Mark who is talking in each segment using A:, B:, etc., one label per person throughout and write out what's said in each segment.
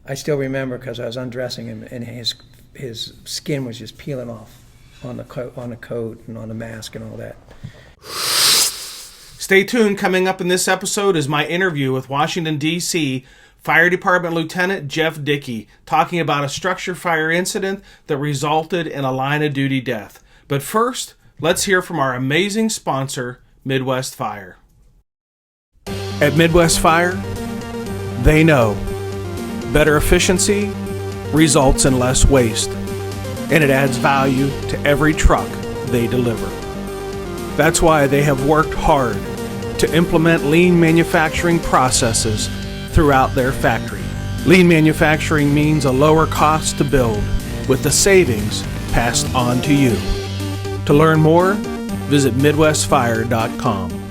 A: I still remember because I was undressing him, and his skin was just peeling off on the coat and on the mask and all that.
B: Stay tuned. Coming up in this episode is my interview with Washington, D.C. Fire Department Lieutenant Jeff Dickey, talking about a structure fire incident that resulted in a line-of-duty death. But first, let's hear from our amazing sponsor, Midwest Fire. At Midwest Fire, they know better efficiency results in less waste, and it adds value to every truck they deliver. That's why they have worked hard to implement lean manufacturing processes throughout their factory. Lean manufacturing means a lower cost to build, with the savings passed on to you. To learn more, visit MidwestFire.com.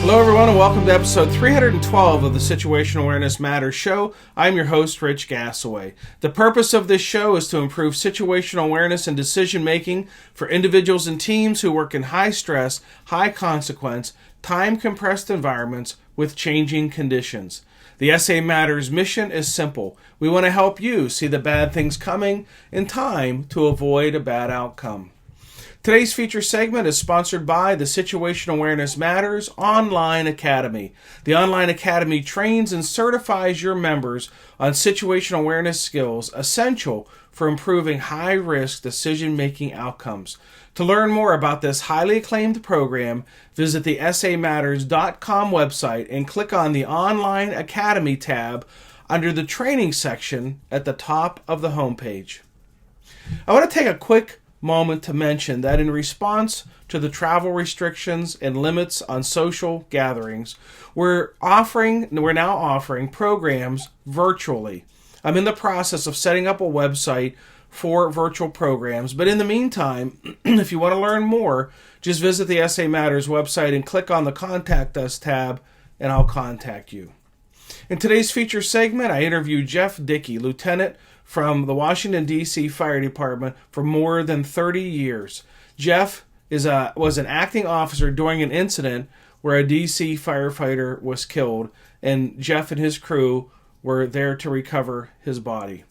B: Hello, everyone, and welcome to episode 312 of the Situational Awareness Matters show. I'm your host, Rich Gassaway. The purpose of this show is to improve situational awareness and decision-making for individuals and teams who work in high-stress, high-consequence, time-compressed environments with changing conditions. The SA Matters mission is simple. We want to help you see the bad things coming in time to avoid a bad outcome. Today's feature segment is sponsored by the Situational Awareness Matters Online Academy. The Online Academy trains and certifies your members on situational awareness skills essential for improving high-risk decision-making outcomes. To learn more about this highly acclaimed program, visit the SAMatters.com website and click on the Online Academy tab under the Training section at the top of the homepage. I want to take a quick moment to mention that in response to the travel restrictions and limits on social gatherings, we're now offering programs virtually. I'm in the process of setting up a website for virtual programs, but in the meantime, if you want to learn more, just visit the SA Matters website and click on the Contact Us tab, and I'll contact you. In today's feature segment, I interview Jeff Dickey, Lieutenant from the Washington, D.C. Fire Department for more than 30 years. Jeff was an acting officer during an incident where a D.C. firefighter was killed, and Jeff and his crew were there to recover his body.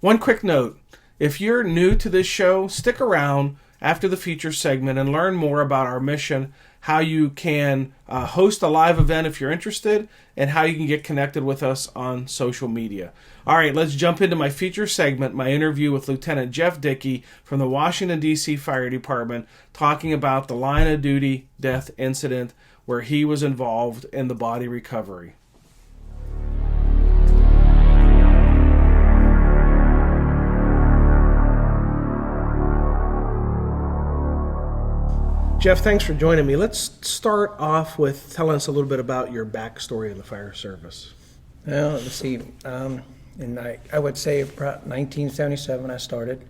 B: One quick note, if you're new to this show, stick around after the feature segment and learn more about our mission, how you can host a live event if you're interested, and how you can get connected with us on social media. All right, let's jump into my feature segment, my interview with Lieutenant Jeff Dickey from the Washington, D.C. Fire Department, talking about the line-of-duty death incident where he was involved in the body recovery. Jeff, thanks for joining me. Let's start off with telling us a little bit about your backstory in the fire service.
A: Well, let's see. I would say about 1977 I started.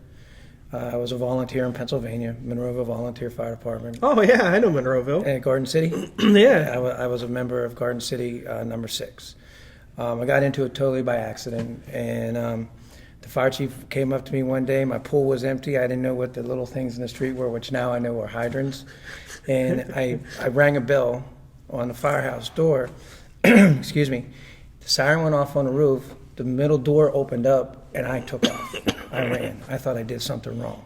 A: I was a volunteer in Pennsylvania, Monroeville Volunteer Fire Department.
B: Oh, yeah, I know Monroeville.
A: At Garden City?
B: Yeah.
A: I was a member of Garden City number 6. I got into it totally by accident, and the fire chief came up to me one day. My pool was empty. I didn't know what the little things in the street were, which now I know are hydrants. And I rang a bell on the firehouse door. Excuse me. The siren went off on the roof. The middle door opened up, and I took off. I ran. I thought I did something wrong.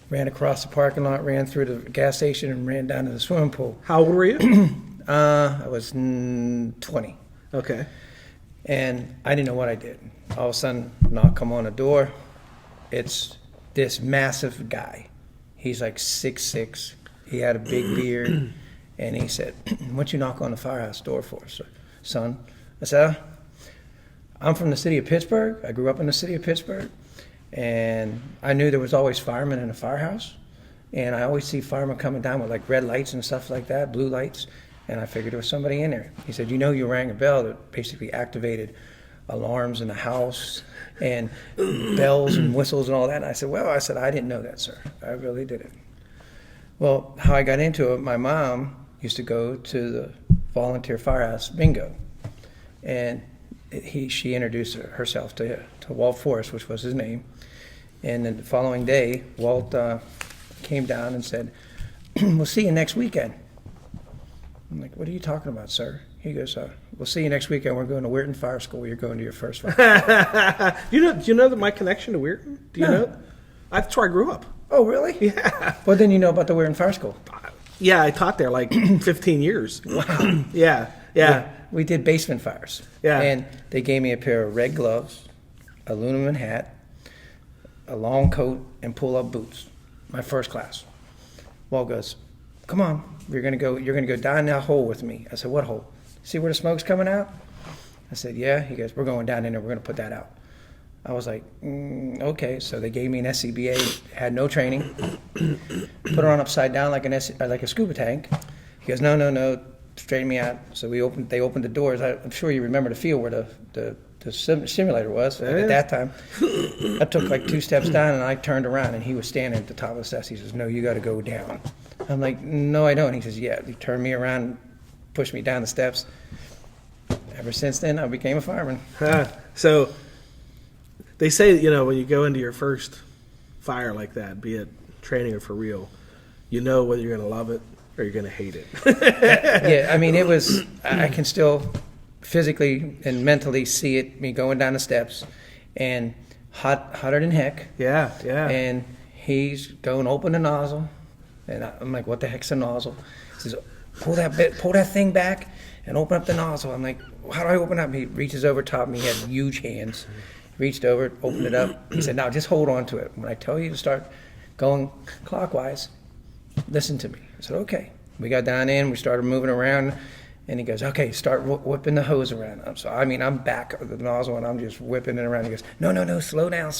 A: Ran across the parking lot, ran through the gas station, and ran down to the swimming pool.
B: How old were you?
A: I was 20.
B: Okay.
A: And I didn't know what I did. All of a sudden, knock come on the door. It's this massive guy. He's like 6'6". He had a big beard. And he said, "What you knock on the firehouse door for, son?" I said, "I'm from the city of Pittsburgh. I grew up in the city of Pittsburgh. And I knew there was always firemen in the firehouse. And I always see firemen coming down with like red lights and stuff like that, blue lights. And I figured there was somebody in there." He said, "You know, you rang a bell that basically activated alarms in the house and bells and whistles and all that." And I said, "I didn't know that, sir. I really didn't." Well, how I got into it, my mom used to go to the volunteer firehouse bingo. And she introduced herself to Walt Forrest, which was his name. And then the following day, Walt came down and said, we'll see you next weekend. I'm like, what are you talking about, sir? He goes, we'll see you next weekend. We're going to Weirton Fire School. You're going to your first fire.
B: Do you know that my connection to Weirton? Do you know? That's where I grew up.
A: Oh, really?
B: Yeah.
A: Well, then you know about the Weirton Fire School.
B: Yeah, I taught there like 15 years.
A: Wow.
B: Yeah.
A: We did basement fires.
B: Yeah.
A: And they gave me a pair of red gloves, aluminum hat, a long coat, and pull-up boots. My first class. Walt goes, come on, you're gonna go down that hole with me. I said, what hole? See where the smoke's coming out? I said, yeah. He goes, we're going down in there, we're gonna put that out. I was like, okay. So they gave me an SCBA, had no training, put her on upside down like a scuba tank. He goes, no, straighten me out. So they opened the doors. I'm sure you remember the field where the simulator was at that time. I took like 2 steps down and I turned around and he was standing at the top of the steps. He says, no, you got to go down. I'm like, no, I don't. He says, yeah. He turned me around and pushed me down the steps. Ever since then, I became a fireman.
B: So they say, when you go into your first fire like that, be it training or for real, you know whether you're going to love it or you're going to hate it.
A: Yeah, I mean, I can still physically and mentally see it, me going down the steps, and hotter than heck.
B: Yeah.
A: And he's going to open the nozzle, and I'm like, what the heck's a nozzle? He says, pull that thing back and open up the nozzle. I'm like, how do I open up? He reaches over top of me. He had huge hands. Reached over, opened it up. He said, now just hold on to it. When I tell you to start going clockwise, listen to me. I said, okay. We got down in, we started moving around, and he goes, okay, start whipping the hose around. So, I'm back of the nozzle, and I'm just whipping it around. He goes, no, slow down.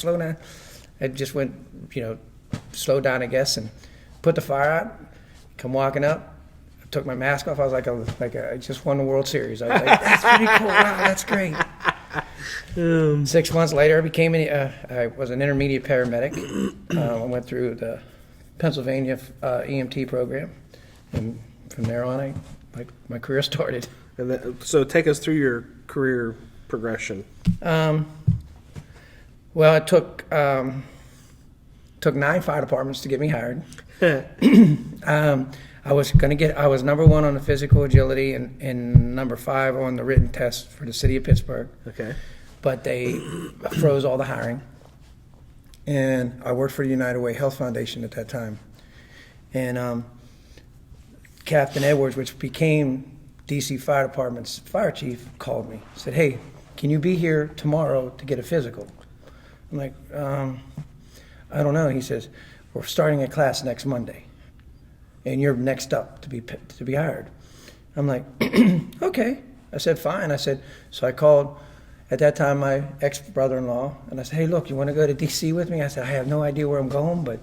A: I just went, slow down, I guess, and put the fire out, come walking up. I took my mask off. I was like I just won the World Series. I was like, that's pretty cool. Wow, that's great. 6 months later, I was an intermediate paramedic. I went through the Pennsylvania EMT program, and from there on, my career started.
B: So take us through your career progression.
A: Well, it took 9 fire departments to get me hired. I was number 1 on the physical agility and number 5 on the written test for the city of Pittsburgh.
B: Okay.
A: But they froze all the hiring. And I worked for the United Way Health Foundation at that time. And Captain Edwards, which became DC Fire Department's fire chief, called me. Said, hey, can you be here tomorrow to get a physical? I'm like, I don't know. He says, we're starting a class next Monday, and you're next up to be hired. I'm like, okay. I said, fine. I said, so I called, at that time, my ex-brother-in-law, and I said, hey, look, you want to go to D.C. with me? I said, I have no idea where I'm going, but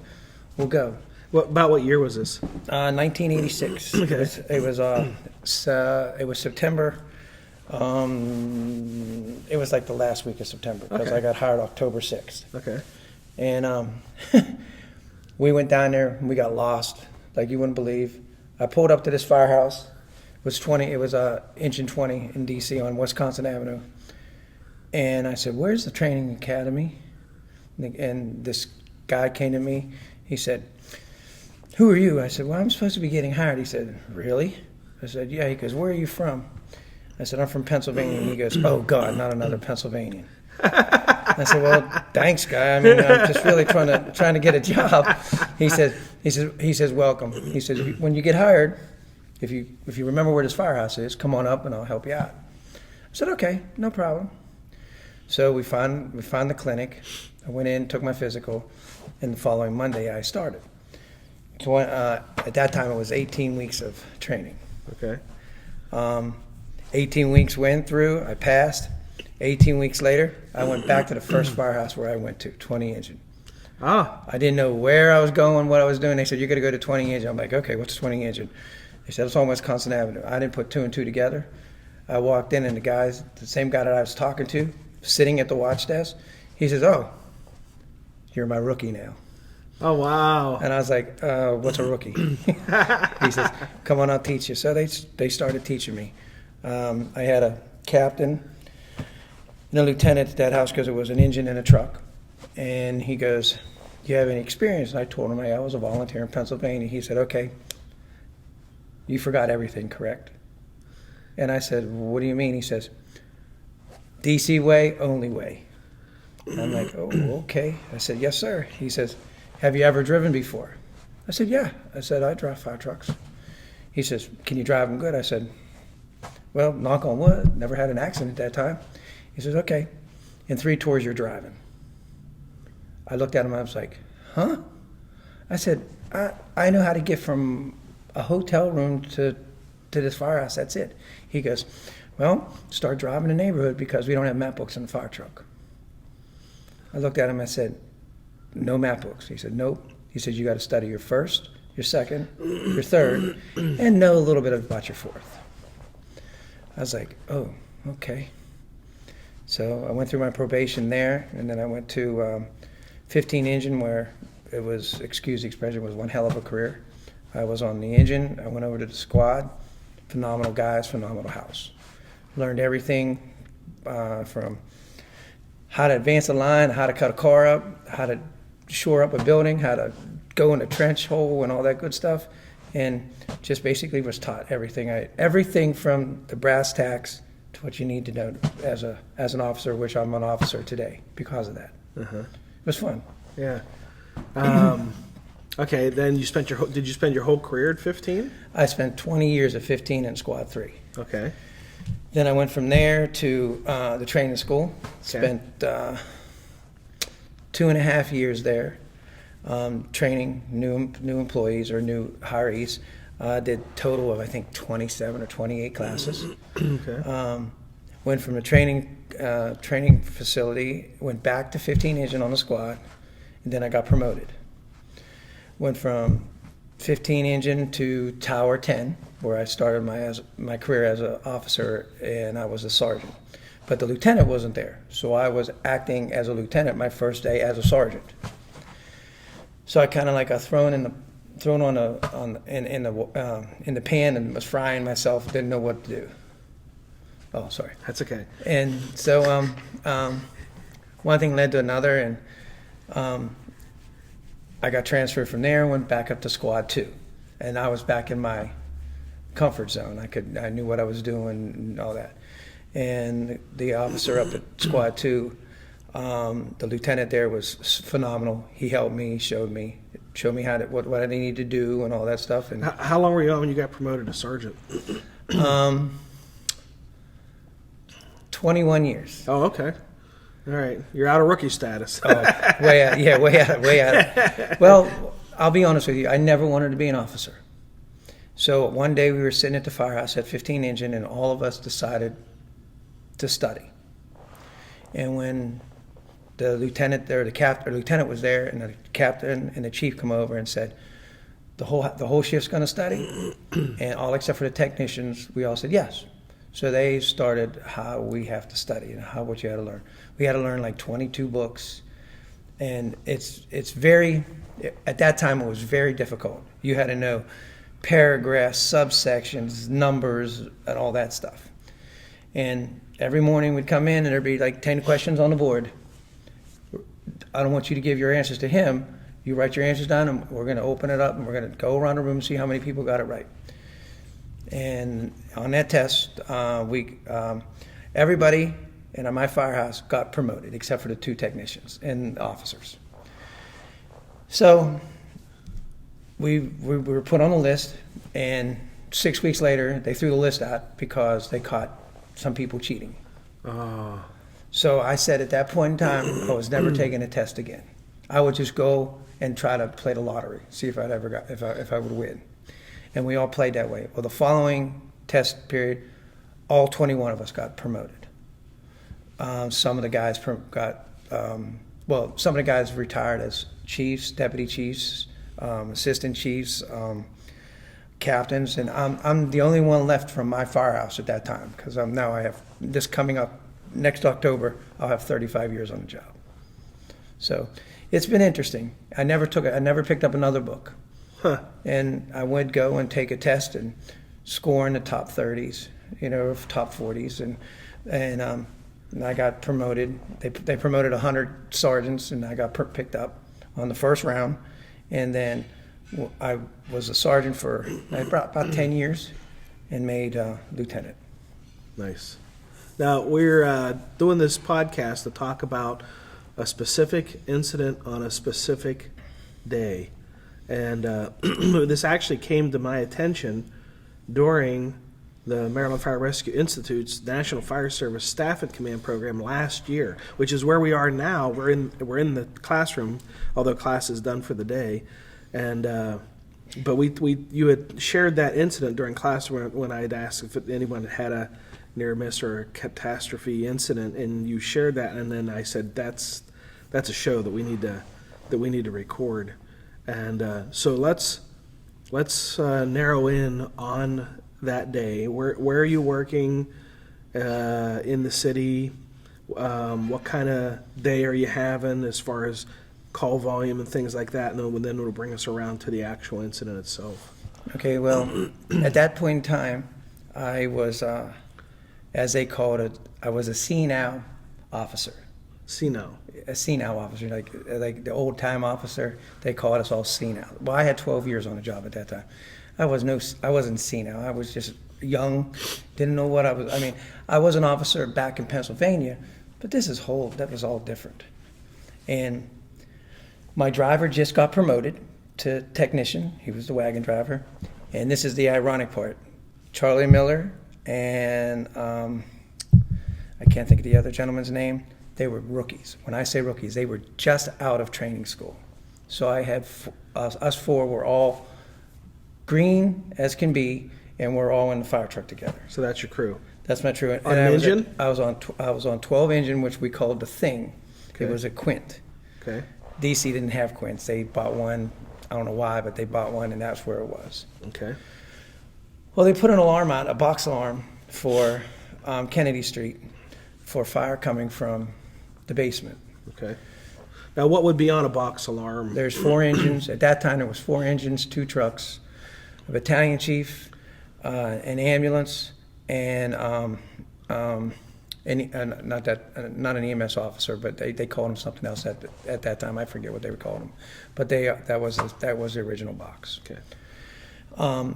A: we'll go.
B: About what year was this?
A: 1986.
B: Okay.
A: It was September. It was like the last week of September, because
B: Okay.
A: I got hired October 6th.
B: Okay.
A: And we went down there, and we got lost, like you wouldn't believe. I pulled up to this firehouse. It was inch and 20 in D.C. on Wisconsin Avenue. And I said, where's the training academy? And this guy came to me. He said, who are you? I said, well, I'm supposed to be getting hired. He said, really? I said, yeah. He goes, where are you from? I said, I'm from Pennsylvania. And he goes, oh, God, not another Pennsylvanian. I said, well, thanks, guy. I mean, I'm just really trying to get a job. He says, welcome. He says, when you get hired, if you remember where this firehouse is, come on up and I'll help you out. I said, okay, no problem. So we found the clinic. I went in, took my physical, and the following Monday I started. So, at that time it was 18 weeks of training.
B: Okay.
A: 18 weeks went through, I passed. 18 weeks later, I went back to the first firehouse where I went to, 20 engine.
B: Ah.
A: I didn't know where I was going, what I was doing. They said, you're going to go to 20 engine. I'm like, okay, what's 20 engine? They said, it's on Wisconsin Avenue. I didn't put 2 and 2 together. I walked in, and the same guy that I was talking to, sitting at the watch desk, he says, oh, you're my rookie now.
B: Oh, wow.
A: And I was like, what's a rookie? He says, come on, I'll teach you. So they started teaching me. I had a captain and a lieutenant at that house because it was an engine and a truck. And he goes, do you have any experience? And I told him I was a volunteer in Pennsylvania. He said, okay, you forgot everything, correct? And I said, what do you mean? He says, DC way, only way. And I'm like, oh, okay. I said, yes, sir. He says, have you ever driven before? I said, yeah. I said, I drive fire trucks. He says, can you drive them good? I said, well, knock on wood, never had an accident at that time. He says, okay, in 3 tours you're driving. I looked at him, I was like, huh? I said, I know how to get from a hotel room to this firehouse, that's it. He goes, well, start driving the neighborhood because we don't have map books in the fire truck. I looked at him, I said, no map books. He said, nope. He said, you got to study your first, your second, your third, and know a little bit about your fourth. I was like, oh, okay. So I went through my probation there, and then I went to 15 engine where it was, excuse the expression, was one hell of a career. I was on the engine, I went over to the squad, phenomenal guys, phenomenal house. Learned everything from how to advance a line, how to cut a car up, how to shore up a building, how to go in a trench hole and all that good stuff, and just basically was taught everything from the brass tacks to what you need to know as an officer, which I'm an officer today because of that. It was fun.
B: Yeah. Okay, then did you spend your whole career at 15?
A: I spent 20 years at 15 in Squad 3.
B: Okay.
A: Then I went from there to the training school.
B: Okay.
A: Spent 2.5 years there, training new employees or new hirees. Did total of I think 27 or 28 classes.
B: Okay.
A: Went from the training facility, went back to 15 engine on the squad, and then I got promoted. Went from 15 engine to Tower 10, where I started my career as an officer, and I was a sergeant. But the lieutenant wasn't there, so I was acting as a lieutenant my first day as a sergeant. So I kind of like got thrown in the pan and was frying myself, didn't know what to do. Oh, sorry.
B: That's okay.
A: And so one thing led to another, and I got transferred from there, went back up to Squad 2, and I was back in my comfort zone. I knew what I was doing and all that. And the officer up at Squad 2, the lieutenant there was phenomenal. He helped me, showed me what I needed to do and all that stuff. And
B: how long were you on when you got promoted to sergeant?
A: 21 years.
B: Oh, okay. All right, you're out of rookie status.
A: Oh, way out. Well, I'll be honest with you. I never wanted to be an officer. So one day we were sitting at the firehouse at 15 engine, and all of us decided to study. And when the lieutenant was there, and the captain and the chief come over and said, the whole shift's going to study, and all except for the technicians, we all said yes. So they started how we have to study and what you had to learn. We had to learn like 22 books, and it's very, at that time it was very difficult. You had to know paragraphs, subsections, numbers, and all that stuff. And every morning we'd come in and there'd be like 10 questions on the board. I don't want you to give your answers to him. You write your answers down, and we're going to open it up, and we're going to go around the room and see how many people got it right. And on that test, everybody in my firehouse got promoted except for the 2 technicians and officers. So we were put on the list, and 6 weeks later they threw the list out because they caught some people cheating.
B: Oh.
A: So I said at that point in time I was never taking a test again. I would just go and try to play the lottery, see if I would win. And we all played that way. Well, the following test period, all 21 of us got promoted. Some of the guys some of the guys retired as chiefs, deputy chiefs, assistant chiefs, captains, and I'm the only one left from my firehouse at that time, because now I have this coming up next October. I'll have 35 years on the job. So it's been interesting. I never picked up another book.
B: Huh.
A: And I would go and take a test and score in the top 30s, top 40s, and I got promoted. They promoted 100 sergeants, and I got picked up on the first round, and then I was a sergeant for about 10 years and made lieutenant.
B: Nice. Now, we're doing this podcast to talk about a specific incident on a specific day. And this actually came to my attention during the Maryland Fire Rescue Institute's National Fire Service Staff and Command Program last year, which is where we are now. We're in the classroom, although class is done for the day. And but you had shared that incident during class when I had asked if anyone had a near miss or a catastrophe incident, and you shared that, and then I said that's a show that we need to record. And so let's narrow in on that day. Where are you working in the city? What kind of day are you having as far as call volume and things like that? And then it'll bring us around to the actual incident itself.
A: Okay, well, at that point in time, I was, as they called it, I was a senile officer.
B: Senile.
A: A senile officer, like the old-time officer. They called us all senile. Well, I had 12 years on the job at that time. I wasn't senile. I was just young, didn't know what I was. I mean, I was an officer back in Pennsylvania, but that was all different. And my driver just got promoted to technician. He was the wagon driver. And this is the ironic part. Charlie Miller and I can't think of the other gentleman's name. They were rookies. When I say rookies, they were just out of training school. So I had us four were all green as can be, and we're all in the fire truck together.
B: So that's your crew.
A: That's my crew.
B: On an engine?
A: I was on 12 engine, which we called the Thing.
B: Okay.
A: It was a Quint.
B: Okay.
A: DC didn't have Quints. They bought one. I don't know why, but they bought one, and that's where it was.
B: Okay.
A: Well, they put an alarm out, a box alarm for Kennedy Street for fire coming from the basement.
B: Okay. Now, what would be on a box alarm?
A: There's 4 engines. At that time, there was 4 engines, 2 trucks, a battalion chief, an ambulance, and not an EMS officer, but they called him something else at that time. I forget what they were calling him, but that was the original box.
B: Okay.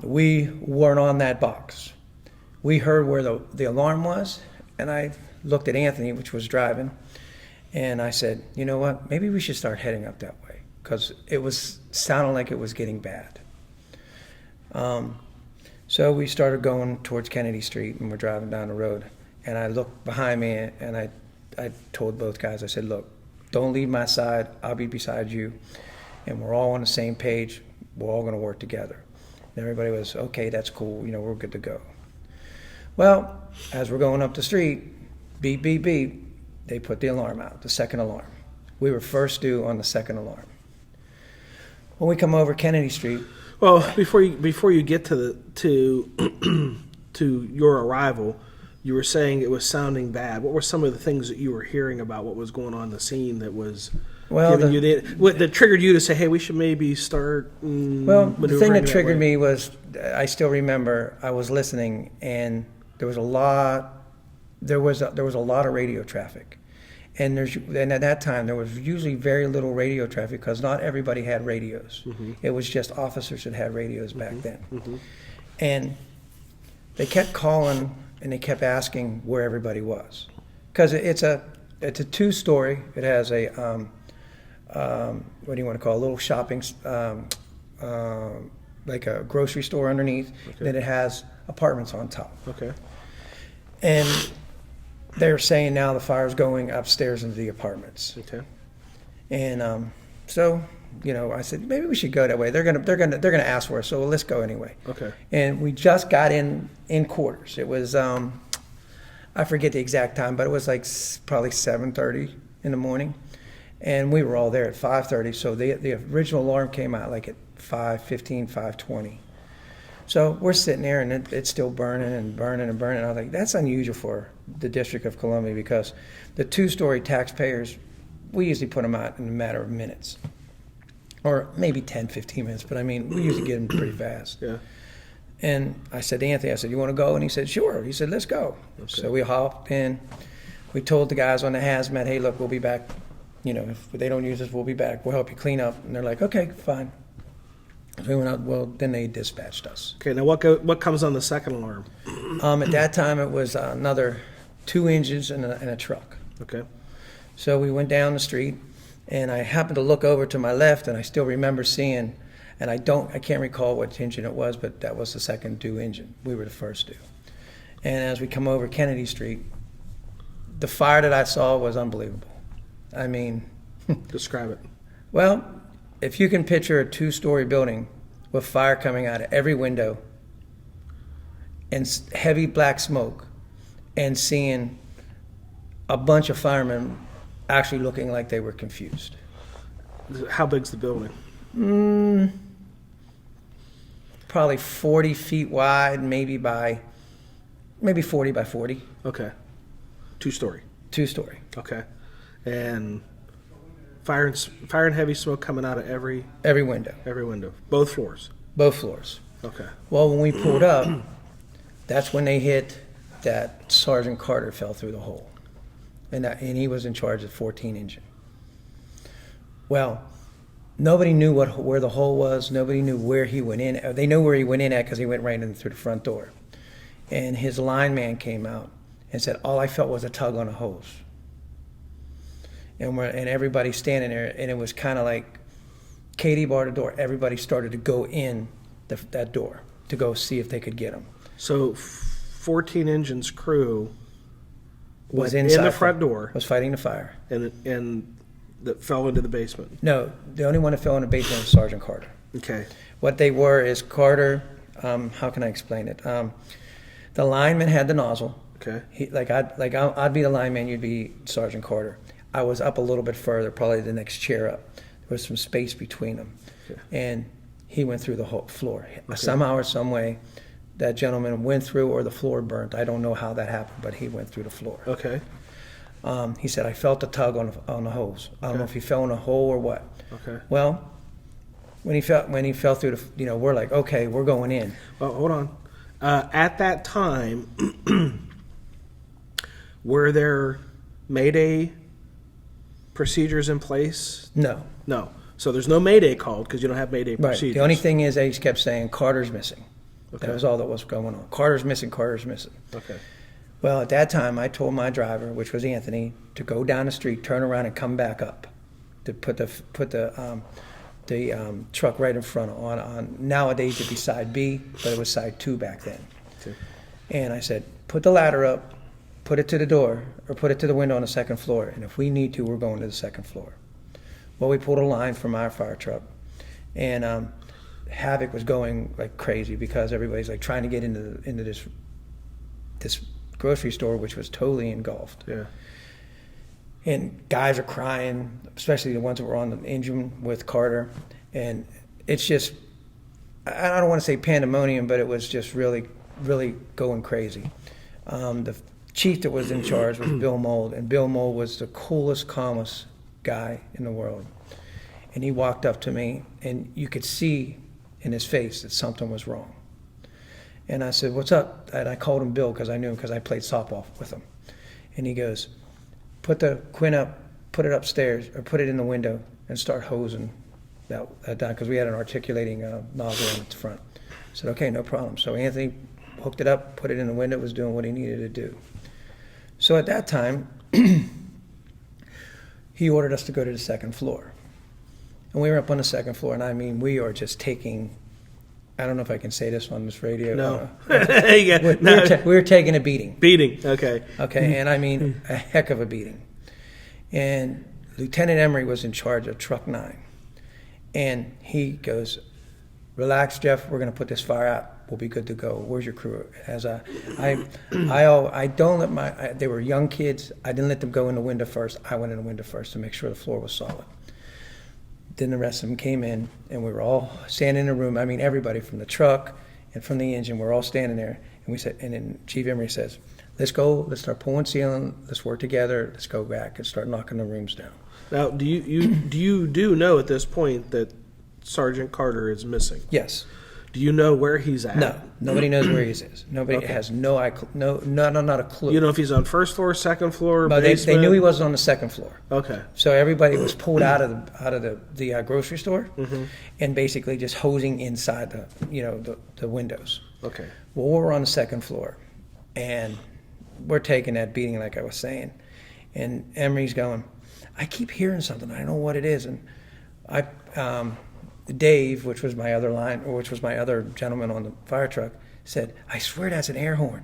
A: We weren't on that box. We heard where the alarm was, and I looked at Anthony, which was driving, and I said, you know what, maybe we should start heading up that way, because it was sounding like it was getting bad. So we started going towards Kennedy Street, and we're driving down the road, and I looked behind me, and I told both guys, I said, look, don't leave my side, I'll be beside you, and we're all on the same page, we're all going to work together. And everybody was, okay, that's cool, we're good to go. Well, as we're going up the street, beep, beep, beep, they put the alarm out, the second alarm. We were first due on the second alarm. When we come over Kennedy Street.
B: Well, before you get to to your arrival, you were saying it was sounding bad. What were some of the things that you were hearing about what was going on in the scene that was giving you that triggered you to say, hey, we should maybe start
A: the thing that triggered me was, I still remember I was listening, and there was a lot of radio traffic. And at that time, there was usually very little radio traffic because not everybody had radios. Mm-hmm. It was just officers that had radios back then. Mm-hmm. And they kept calling, and they kept asking where everybody was. Because it's a 2-story. It has a, what do you want to call it, a little shopping, like a grocery store underneath. Okay. Then it has apartments on top. Okay. And they're saying now the fire's going upstairs into the apartments. Okay. And so, I said maybe we should go that way. They're gonna ask for us, so let's go anyway. Okay. And we just got in quarters. It was I forget the exact time, but it was like probably 7:30 in the morning, and we were all there at 5:30. So the original alarm came out like at 5:15, 5:20. So we're sitting there, and it's still burning and burning and burning. I was like, that's unusual for the District of Columbia, because the 2-story taxpayers, we usually put them out in a matter of minutes, or maybe 10, 15 minutes. But we usually get them pretty fast. Yeah. And I said to Anthony, you want to go? And he said, sure. He said, let's go. Okay. So we hopped in. We told the guys on the hazmat, hey, look, we'll be back. If they don't use us, we'll be back. We'll help you clean up. And they're like, okay, fine. So we went out. Well, then they dispatched us.
B: Okay, now what comes on the second alarm?
A: At that time, it was another 2 engines and a truck.
B: Okay.
A: So we went down the street, and I happened to look over to my left, and I still remember seeing, and I can't recall what engine it was, but that was the second due engine. We were the first due. And as we come over Kennedy Street, the fire that I saw was unbelievable. I mean,
B: Describe it.
A: well, if you can picture a 2-story building with fire coming out of every window and heavy black smoke, and seeing a bunch of firemen actually looking like they were confused.
B: How big's the building?
A: Probably 40 feet wide, maybe 40 by 40.
B: Okay. 2-story.
A: 2-story.
B: Okay. And fire and heavy smoke coming out of every
A: window.
B: Every window. Both floors.
A: Both floors.
B: Okay.
A: Well, when we pulled up, that's when they hit that Sergeant Carter fell through the hole. And he was in charge of 14 engine. Well, nobody knew where the hole was. Nobody knew where he went in. They knew where he went in at because he went right in through the front door. And his lineman came out and said, all I felt was a tug on a hose. And everybody standing there, and it was kind of like Katie barred the door. Everybody started to go in that door to go see if they could get him.
B: So 14 engines crew
A: Was
B: in
A: inside
B: the front door
A: was fighting the fire.
B: and that fell into the basement.
A: No, the only one that fell in the basement was Sergeant Carter.
B: Okay.
A: What they were is Carter. How can I explain it? The lineman had the nozzle.
B: Okay.
A: I'd be the lineman. You'd be Sergeant Carter. I was up a little bit further, probably the next chair up. There was some space between them,
B: Okay.
A: and he went through the whole floor.
B: Okay.
A: Somehow or some way, that gentleman went through, or the floor burnt. I don't know how that happened, but he went through the floor.
B: Okay.
A: He said, I felt a tug on the hose. I don't know
B: Okay.
A: if he fell in a hole or what.
B: Okay.
A: Well, when he fell through the, we're like, okay, we're going in.
B: Well, hold on. At that time, were there Mayday procedures in place?
A: No.
B: No. So there's no Mayday called because you don't have Mayday
A: Right.
B: procedures.
A: The only thing is they kept saying, Carter's missing.
B: Okay.
A: That was all that was going on. Carter's missing, Carter's missing.
B: Okay.
A: Well, at that time, I told my driver, which was Anthony, to go down the street, turn around, and come back up, to put the truck right in front on. Nowadays it'd be side B, but it was side 2 back then.
B: Okay.
A: And I said, put the ladder up, put it to the door, or put it to the window on the second floor. And if we need to, we're going to the second floor. Well, we pulled a line from our fire truck, and havoc was going like crazy because everybody's like trying to get into this grocery store, which was totally engulfed.
B: Yeah.
A: And guys are crying, especially the ones that were on the engine with Carter. And it's just, I don't want to say pandemonium, but it was just really, really going crazy. The chief that was in charge was Bill Mold, and Bill Mold was the coolest, calmest guy in the world. And he walked up to me, and you could see in his face that something was wrong. And I said, what's up? And I called him Bill because I knew him because I played softball with him. And he goes, put the quint up, put it upstairs, or put it in the window and start hosing that down, because we had an articulating nozzle on the front. I said, okay, no problem. So Anthony hooked it up, put it in the window, was doing what he needed to do. So at that time, he ordered us to go to the second floor. And we were up on the second floor, and I mean, we are just taking, I don't know if I can say this on this radio.
B: No.
A: We were taking a beating.
B: Beating. Okay.
A: Okay, and I mean, a heck of a beating. And Lieutenant Emery was in charge of Truck 9. And he goes, relax, Jeff, we're going to put this fire out. We'll be good to go. Where's your crew? I don't let they were young kids. I didn't let them go in the window first. I went in the window first to make sure the floor was solid. Then the rest of them came in, and we were all standing in a room. I mean, everybody from the truck and from the engine, we're all standing there. And we said, and then Chief Emery says, let's go, let's start pulling ceiling, let's work together, let's go back and start knocking the rooms down.
B: Now, do you know at this point that Sergeant Carter is missing?
A: Yes.
C: Do you know where he's at?
A: No, nobody knows where he is. Nobody has not a clue.
C: You know if he's on first floor, second floor,
A: But
C: basement?
A: they knew he wasn't on the second floor.
C: Okay.
A: So everybody was pulled out of the grocery store, and basically just hosing inside the windows.
C: Okay.
A: Well, we're on the second floor, and we're taking that beating, like I was saying. And Emery's going, I keep hearing something. I don't know what it is. And Dave, which was my other gentleman on the fire truck, said, I swear that's an air horn.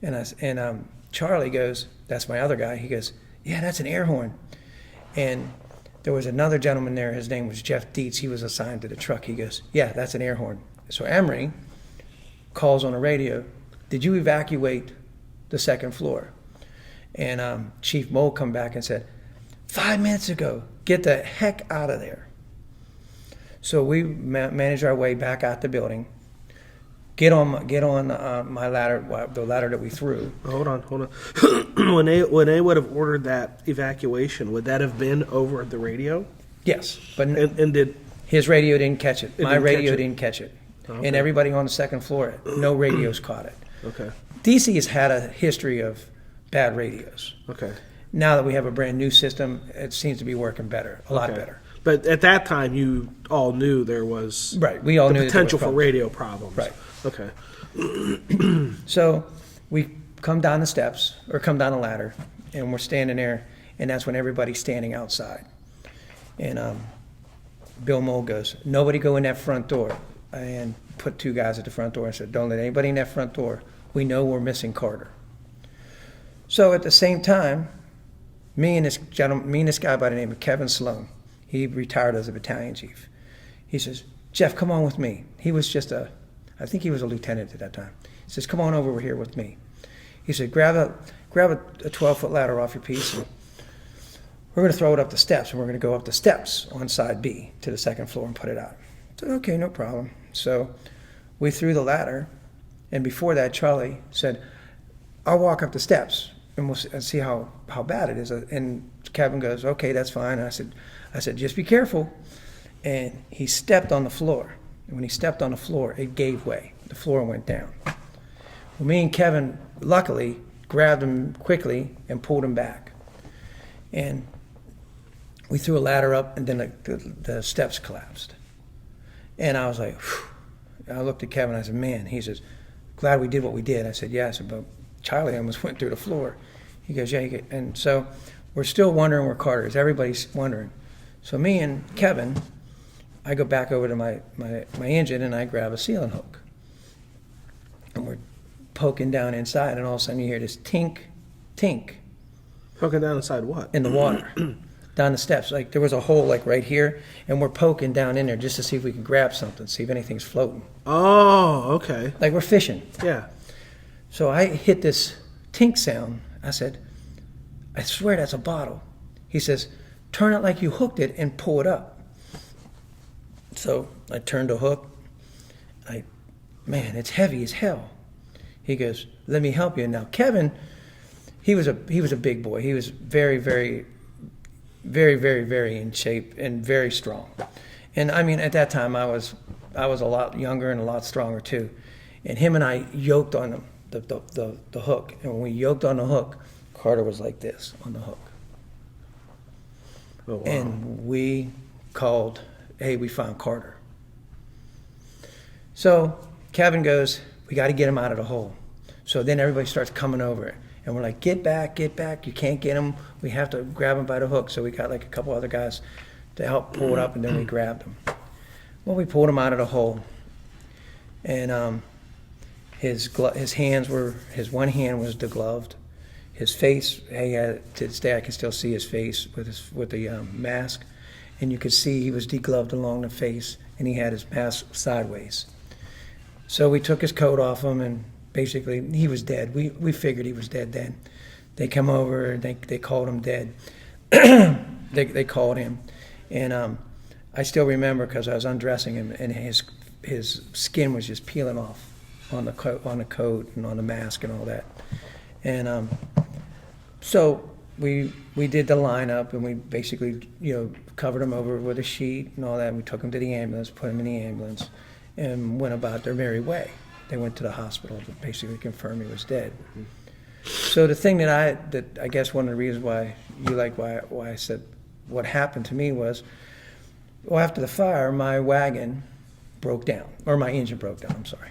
A: And Charlie goes, that's my other guy. He goes, yeah, that's an air horn. And there was another gentleman there. His name was Jeff Dietz. He was assigned to the truck. He goes, yeah, that's an air horn. So Emery calls on the radio, did you evacuate the second floor? And Chief Mole come back and said, 5 minutes ago, get the heck out of there. So we managed our way back out the building, get on my ladder, the ladder that we threw.
C: Hold on. when they would have ordered that evacuation, would that have been over the radio?
A: Yes, but
C: And did
A: his radio didn't catch it. My
C: didn't
A: radio
C: catch it?
A: didn't catch it.
C: Okay.
A: And everybody on the second floor, no radios caught it.
C: Okay.
A: DC has had a history of bad radios.
C: Okay.
A: Now that we have a brand new system, it seems to be working better, a lot
C: Okay.
A: better.
C: But at that time, you all knew there was
A: Right, we all
C: the
A: knew that there
C: potential
A: was
C: for radio problems.
A: Right.
C: Okay.
A: So we come down the ladder, and we're standing there, and that's when everybody's standing outside. And Bill Mole goes, nobody go in that front door, and put two guys at the front door and said, don't let anybody in that front door. We know we're missing Carter. So at the same time, me and this guy by the name of Kevin Sloan, he retired as a battalion chief. He says, Jeff, come on with me. He was I think he was a lieutenant at that time. He says, come on over here with me. He said, grab a 12-foot ladder off your piece, and we're going to throw it up the steps, and we're going to go up the steps on side B to the second floor and put it out. I said, okay, no problem. So we threw the ladder, and before that, Charlie said, I'll walk up the steps, and we'll see how bad it is. And Kevin goes, okay, that's fine. And I said, just be careful. And he stepped on the floor. And when he stepped on the floor, it gave way. The floor went down. Well, me and Kevin, luckily, grabbed him quickly and pulled him back. And we threw a ladder up, and then the steps collapsed. And I was like, whew. I looked at Kevin, I said, man. He says, glad we did what we did. I said, yeah. I said, but Charlie almost went through the floor. He goes, yeah. And so we're still wondering where Carter is. Everybody's wondering. So me and Kevin, I go back over to my engine, and I grab a ceiling hook. And we're poking down inside, and all of a sudden you hear this tink, tink.
C: Poking down inside what?
A: In the water, down the steps. Like there was a hole like right here, and we're poking down in there just to see if we can grab something, see if anything's floating.
C: Oh, okay.
A: Like we're fishing.
C: Yeah.
A: So I hit this tink sound. I said, I swear that's a bottle. He says, turn it like you hooked it and pull it up. So I turned the hook. Man, it's heavy as hell. He goes, let me help you. Now Kevin, he was a big boy. He was very, very, very, very, very in shape and very strong. And I mean, at that time I was a lot younger and a lot stronger too. And him and I yoked on the hook. And when we yoked on the hook, Carter was like this on the hook.
C: Oh, wow.
A: And we called, hey, we found Carter. So Kevin goes, we got to get him out of the hole. So then everybody starts coming over. And we're like, get back, you can't get him. We have to grab him by the hook. So we got like a couple other guys to help pull it up, and then we grabbed him. Well, we pulled him out of the hole. And his one hand was degloved. His face, to this day I can still see his face with the mask. And you could see he was degloved along the face, and he had his mask sideways. So we took his coat off him, and basically he was dead. We figured he was dead then. They come over, and they called him dead. they called him. And I still remember because I was undressing him, and his skin was just peeling off on the coat and on the mask and all that. And so we did the lineup, and we basically covered him over with a sheet and all that. And we took him to the ambulance, put him in the ambulance, and went about their merry way. They went to the hospital to basically confirm he was dead. So the thing that I guess one of the reasons why I said what happened to me was, well, after the fire, my wagon broke down, or my engine broke down, I'm sorry.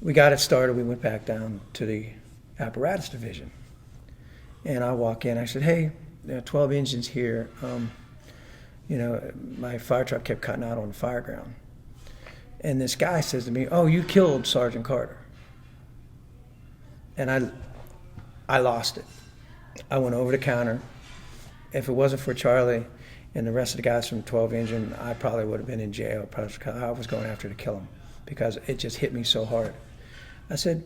A: We got it started, we went back down to the apparatus division. And I walk in, I said, hey, there are 12 engines here. My fire truck kept cutting out on the fire ground. And this guy says to me, oh, you killed Sergeant Carter. And I lost it. I went over the counter. If it wasn't for Charlie and the rest of the guys from 12 Engine, I probably would have been in jail. I was going after to kill him because it just hit me so hard. I said,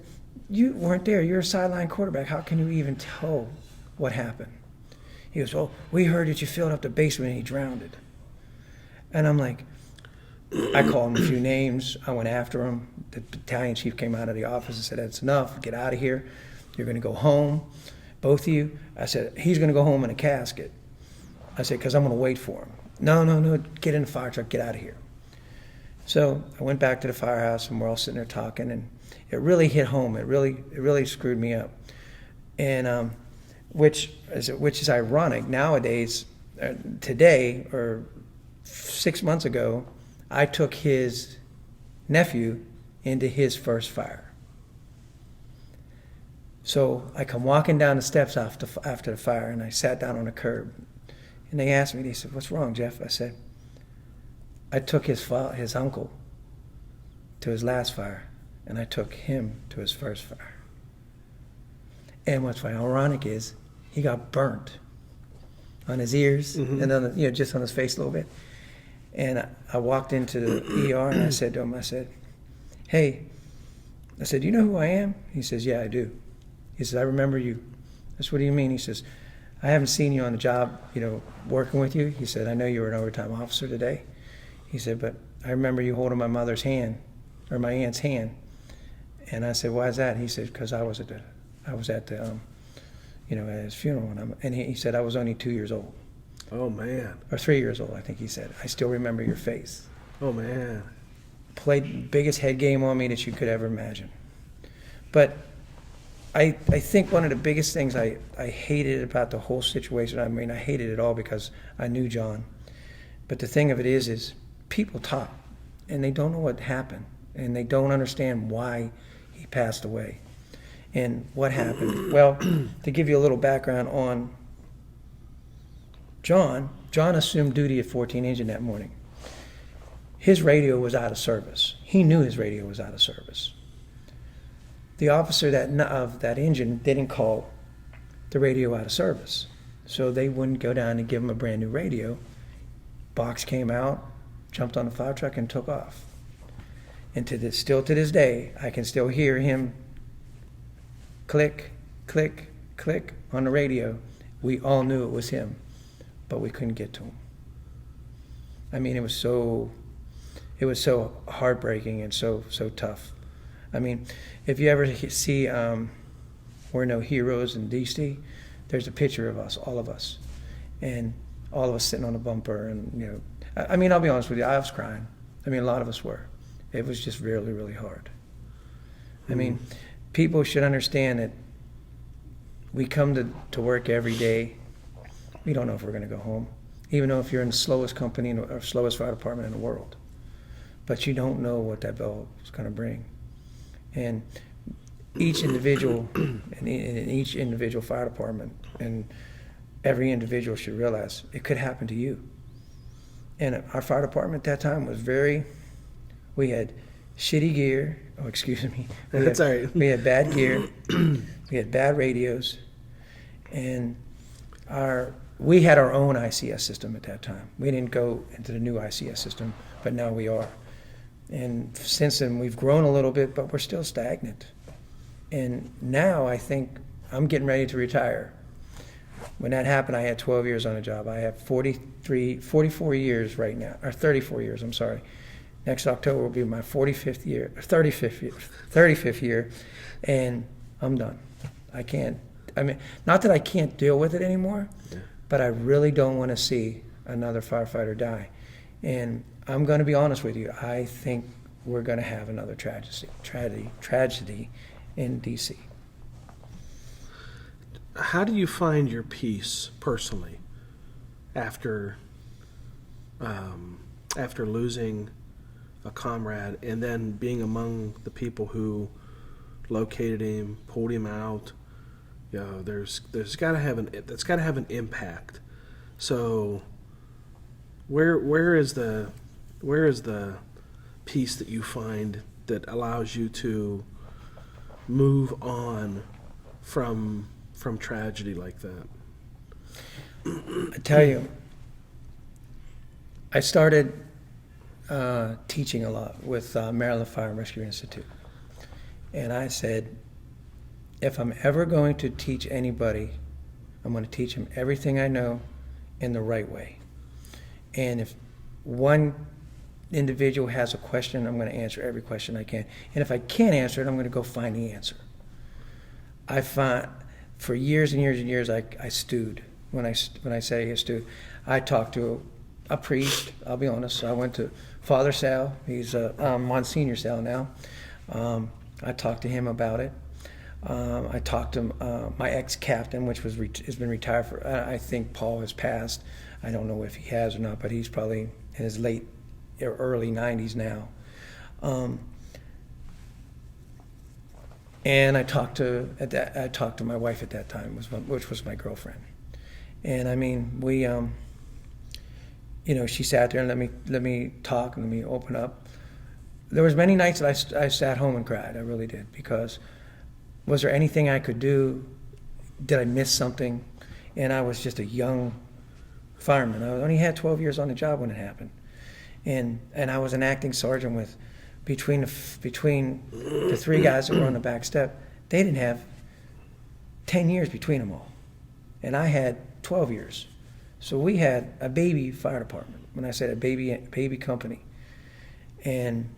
A: you weren't there. You're a sideline quarterback. How can you even tell what happened? He goes, oh, we heard that you filled up the basement and he drowned it. And I'm like, I called him a few names. I went after him. The battalion chief came out of the office and said, that's enough. Get out of here. You're going to go home, both of you. I said, he's going to go home in a casket. I said, because I'm going to wait for him. No, get in the fire truck. Get out of here. So I went back to the firehouse, and we're all sitting there talking, and it really hit home. It really screwed me up. And which is ironic. Nowadays, today, or 6 months ago, I took his nephew into his first fire. So I come walking down the steps after the fire, and I sat down on the curb. And they asked me, they said, what's wrong, Jeff? I said, I took his uncle to his last fire, and I took him to his first fire. And what's ironic is he got burnt on his ears and on just on his face a little bit. And I walked into the ER and I said to him, I said, hey, I said, do you know who I am? He says, yeah, I do. He says, I remember you. I said, what do you mean? He says, I haven't seen you on the job, working with you. He said, I know you were an overtime officer today. He said, but I remember you holding my mother's hand, or my aunt's hand. And I said, why is that? He said, because I was at at his funeral. And he said, I was only 2 years old.
C: Oh, man.
A: Or 3 years old, I think he said. I still remember your face.
C: Oh, man.
A: Played the biggest head game on me that you could ever imagine. But I think one of the biggest things I hated about the whole situation, I hated it all because I knew John. But the thing of it is people talk, and they don't know what happened, and they don't understand why he passed away and what happened. Well, to give you a little background on John assumed duty at 14 Engine that morning. His radio was out of service. He knew his radio was out of service. The officer of that engine didn't call the radio out of service, so they wouldn't go down and give him a brand new radio. Box came out, jumped on the fire truck, and took off. And still to this day, I can still hear him click, click, click on the radio. We all knew it was him, but we couldn't get to him. I mean, it was so heartbreaking and so tough. I mean, if you ever see We're No Heroes in DC, there's a picture of us, all of us, and all of us sitting on a bumper. And I mean, I'll be honest with you, I was crying. I mean, a lot of us were. It was just really, really hard. I mean, people should understand that we come to work every day. We don't know if we're going to go home, even though if you're in the slowest company or slowest fire department in the world. But you don't know what that bell is going to bring. And each individual in each individual fire department and every individual should realize it could happen to you. And our fire department at that time was we had shitty gear. Oh, excuse me.
C: That's all right.
A: We had bad gear. We had bad radios. And we had our own ICS system at that time. We didn't go into the new ICS system, but now we are. And since then, we've grown a little bit, but we're still stagnant. And now I think I'm getting ready to retire. When that happened, I had 12 years on the job. I have 44 years right now, or 34 years, I'm sorry. Next October will be my 35th year, and I'm done. Not that I can't deal with it anymore, but I really don't want to see another firefighter die. And I'm going to be honest with you. I think we're going to have another tragedy in D.C.
C: How do you find your peace personally after losing a comrade and then being among the people who located him, pulled him out? You know, there's got to have an impact. So where is the peace that you find that allows you to move on from tragedy like that?
A: I tell you, I started teaching a lot with Maryland Fire and Rescue Institute. And I said, if I'm ever going to teach anybody, I'm going to teach them everything I know in the right way. And if one individual has a question, I'm going to answer every question I can. And if I can't answer it, I'm going to go find the answer. I found for years and years and years, I stewed. When I say I stewed, I talked to a priest. I'll be honest. I went to Father Sal. He's Monsignor Sal now. I talked to him about it. I talked to my ex-captain, which has been retired for. I think Paul has passed. I don't know if he has or not, but he's probably in his late or early 90s now. And I talked to my wife at that time, which was my girlfriend. And I mean, we, she sat there and let me talk and let me open up. There was many nights that I sat home and cried. I really did, because was there anything I could do? Did I miss something? And I was just a young fireman. I only had 12 years on the job when it happened, and I was an acting sergeant with between the three guys that were on the back step. They didn't have 10 years between them all, and I had 12 years. So we had a baby fire department. When I said a baby company, and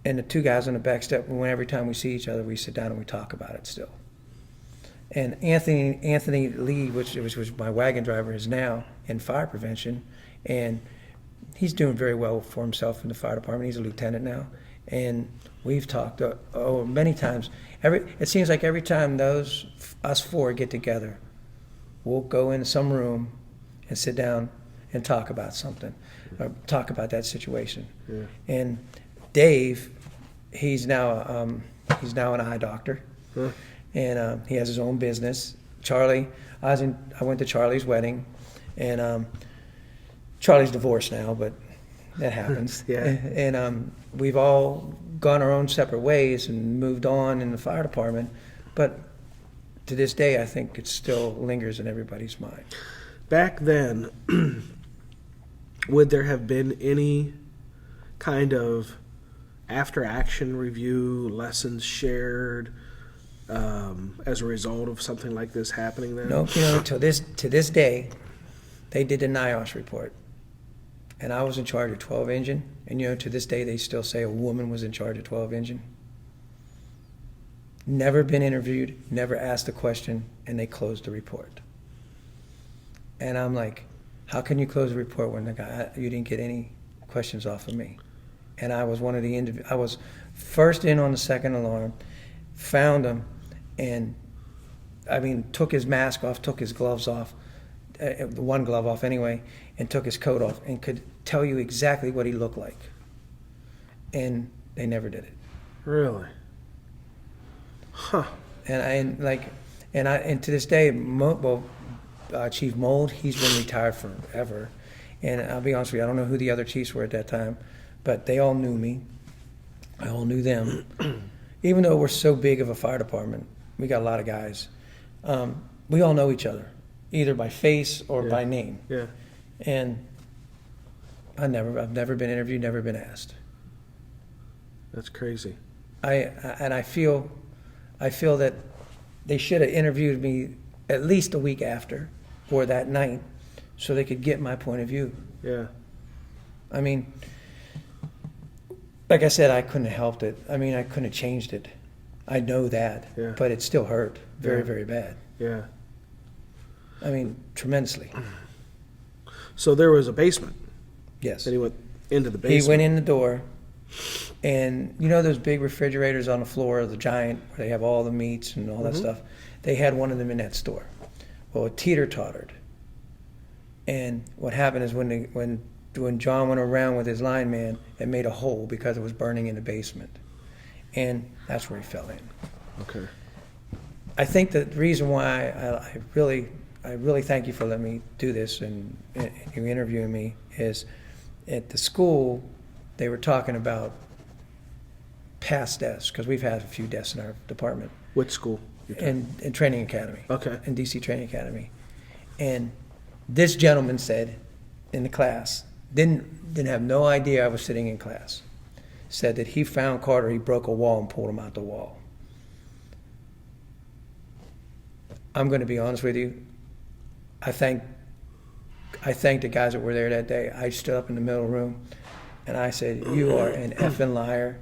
A: the two guys on the back step, every time we see each other, we sit down and we talk about it still. And Anthony Lee, which was my wagon driver, is now in fire prevention, and he's doing very well for himself in the fire department. He's a lieutenant now, and we've talked many times. It seems like every time us four get together, we'll go into some room and sit down and talk about something, or talk about that situation. Yeah. And Dave, he's now an eye doctor, huh. And he has his own business. Charlie, I went to Charlie's wedding, and Charlie's divorced now, but that happens. Yeah. And we've all gone our own separate ways and moved on in the fire department, but to this day, I think it still lingers in everybody's mind.
C: Back then, would there have been any kind of after-action review, lessons shared as a result of something like this happening then?
A: No, to this day, they did a NIOSH report, and I was in charge of 12 engine, and to this day they still say a woman was in charge of 12 engine. Never been interviewed, never asked a question, and they closed the report. And I'm like, how can you close the report when you didn't get any questions off of me? And I was I was first in on the second alarm, found him, and took his mask off, took his gloves off, one glove off anyway, and took his coat off, and could tell you exactly what he looked like. And they never did it.
C: Really? Huh.
A: And to this day, Chief Mold, he's been retired forever. And I'll be honest with you, I don't know who the other chiefs were at that time, but they all knew me. I all knew them. Even though we're so big of a fire department, we got a lot of guys. We all know each other, either by face or by name. Yeah. And I've never been interviewed, never been asked.
C: That's crazy.
A: I feel that they should have interviewed me at least a week after or that night so they could get my point of view.
C: Yeah.
A: Like I said, I couldn't have helped it. I couldn't have changed it. I know that. Yeah. But it still hurt very, very bad.
C: Yeah.
A: Tremendously.
C: So there was a basement.
A: Yes.
C: And he went into the basement.
A: He went in the door, And you know those big refrigerators on the floor, the giant, where they have all the meats and all that stuff? They had one of them in that store. Well, it teeter-tottered. And what happened is when John went around with his lineman, it made a hole because it was burning in the basement. And that's where he fell in.
C: Okay.
A: I think the reason why I really thank you for letting me do this and you interviewing me is at the school, they were talking about past deaths, because we've had a few deaths in our department.
C: Which school?
A: In Training Academy.
C: Okay.
A: In DC Training Academy. And this gentleman said in the class, didn't have no idea I was sitting in class, said that he found Carter, he broke a wall and pulled him out the wall. I'm going to be honest with you. I thank the guys that were there that day. I stood up in the middle room and I said, "You are an effing liar.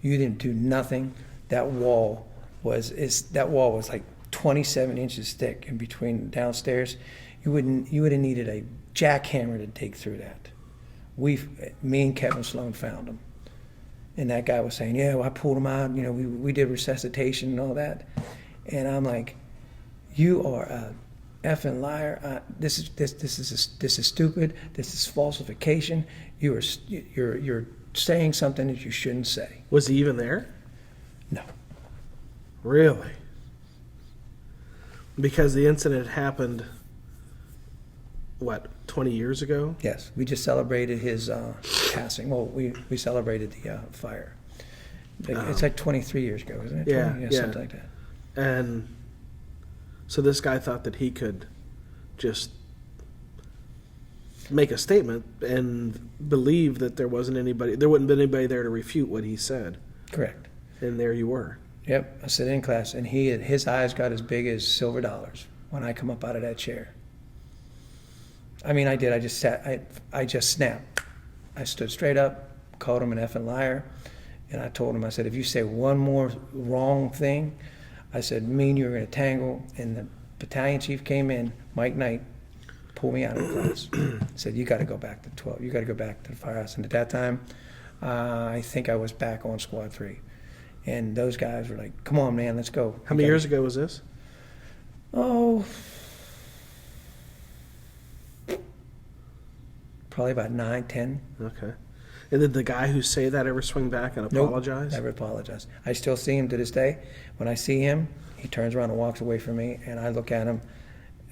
A: You didn't do nothing. That wall was like 27 inches thick in between downstairs. You would have needed a jackhammer to dig through that. Me and Kevin Sloan found him." And that guy was saying, "Yeah, well, I pulled him out. You know, we did resuscitation and all that." And I'm like, "You are a effing liar. This is stupid. This is falsification. You're saying something that you shouldn't say."
C: Was he even there?
A: No.
C: Really? Because the incident happened, what, 20 years ago?
A: Yes, we just celebrated his passing. Well, we celebrated the fire. It's like 23 years ago, isn't it?
C: Yeah,
A: 20?
C: yeah.
A: Something like that.
C: And so this guy thought that he could just make a statement and believe that there wouldn't be anybody there to refute what he said.
A: Correct.
C: And there you were.
A: Yep, I sit in class, and his eyes got as big as silver dollars when I come up out of that chair. I mean, I did. I just sat. I just snapped. I stood straight up, called him an effing liar, and I told him, I said, "If you say one more wrong thing," I said, "me and you are going to tangle." And the battalion chief came in, Mike Knight, pulled me out of the class. Said, "You got to go back to 12. You got to go back to the firehouse." And at that time, I think I was back on Squad 3. And those guys were like, "Come on, man, let's go."
C: How many years ago was this?
A: Oh, probably about 9, 10.
C: Okay. And did the guy who say that ever swing back and apologize?
A: Nope, never apologized. I still see him to this day. When I see him, he turns around and walks away from me, and I look at him.